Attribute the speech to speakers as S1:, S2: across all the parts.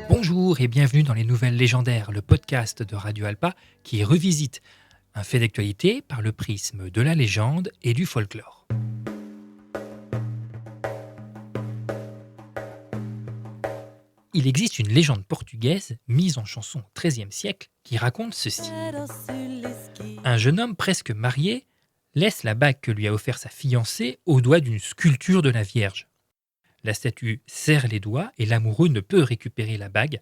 S1: Bonjour et bienvenue dans les Nouvelles Légendaires, le podcast de Radio Alpa qui revisite un fait d'actualité par le prisme de la légende et du folklore. Il existe une légende portugaise mise en chanson au XIIIe siècle qui raconte ceci. Un jeune homme presque marié laisse la bague que lui a offert sa fiancée au doigt d'une sculpture de la Vierge. La statue serre les doigts et l'amoureux ne peut récupérer la bague.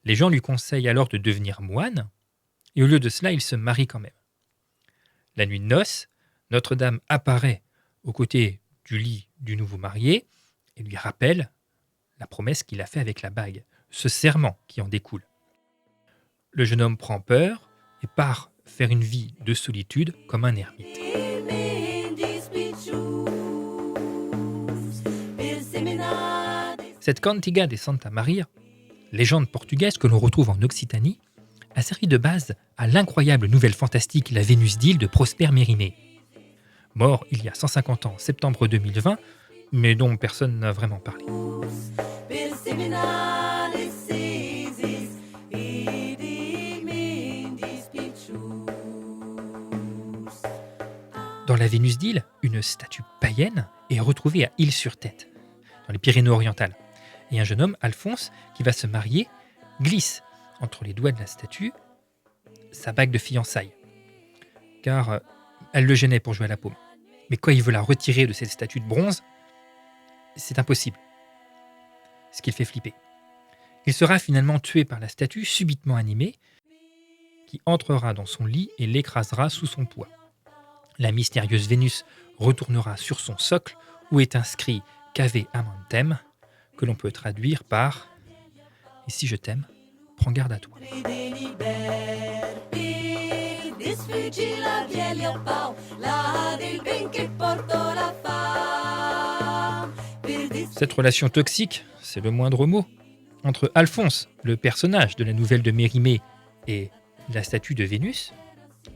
S1: Les gens lui conseillent alors de devenir moine, et au lieu de cela, il se marie quand même. La nuit de noces, Notre-Dame apparaît aux côtés du lit du nouveau marié et lui rappelle la promesse qu'il a faite avec la bague, ce serment qui en découle. Le jeune homme prend peur et part faire une vie de solitude comme un ermite. Cette cantiga de Santa Maria, légende portugaise que l'on retrouve en Occitanie, a servi de base à l'incroyable nouvelle fantastique La Vénus d'Île de Prosper Mérimée. Mort il y a 150 ans, septembre 2020, mais dont personne n'a vraiment parlé. Dans La Vénus d'Île, une statue païenne est retrouvée à Île-sur-Tête, dans les Pyrénées-Orientales. Et un jeune homme, Alphonse, qui va se marier, glisse entre les doigts de la statue sa bague de fiançailles. Car elle le gênait pour jouer à la paume. Mais quand il veut la retirer de cette statue de bronze, c'est impossible. Ce qui le fait flipper. Il sera finalement tué par la statue subitement animée, qui entrera dans son lit et l'écrasera sous son poids. La mystérieuse Vénus retournera sur son socle où est inscrit « Cave amantem », que l'on peut traduire par « Et si je t'aime, prends garde à toi ». Cette relation toxique, c'est le moindre mot, entre Alphonse, le personnage de la nouvelle de Mérimée, et la statue de Vénus,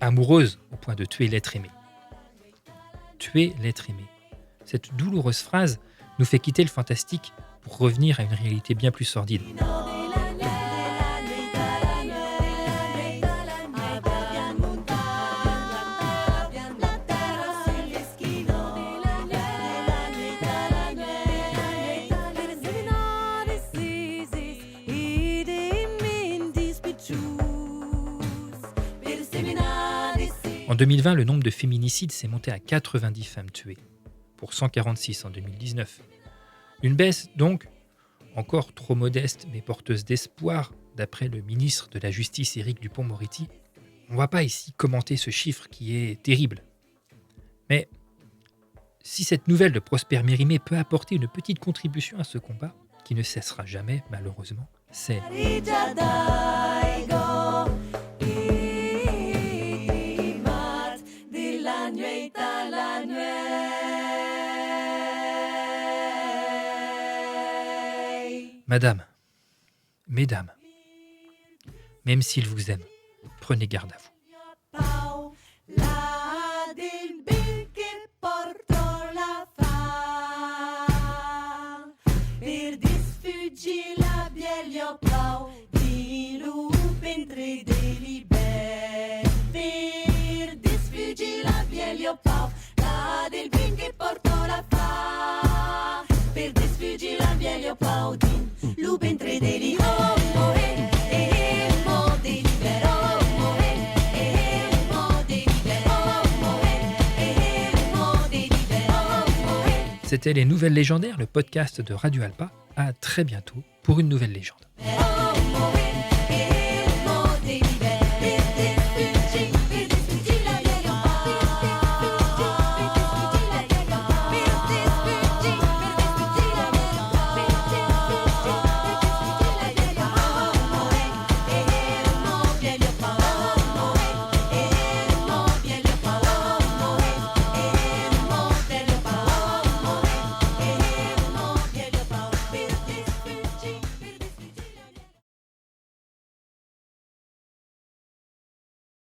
S1: amoureuse au point de tuer l'être aimé. Tuer l'être aimé. Cette douloureuse phrase nous fait quitter le fantastique pour revenir à une réalité bien plus sordide. En 2020, le nombre de féminicides s'est monté à 90 femmes tuées, pour 146 en 2019. Une baisse donc, encore trop modeste mais porteuse d'espoir, d'après le ministre de la Justice Éric Dupond-Moretti. On ne va pas ici commenter ce chiffre qui est terrible. Mais si cette nouvelle de Prosper Mérimée peut apporter une petite contribution à ce combat, qui ne cessera jamais malheureusement, c'est... Madame, mesdames, même s'il vous aime, prenez garde à vous. C'était Les Nouvelles Légendaires, le podcast de Radio Alpa. À très bientôt pour une nouvelle légende.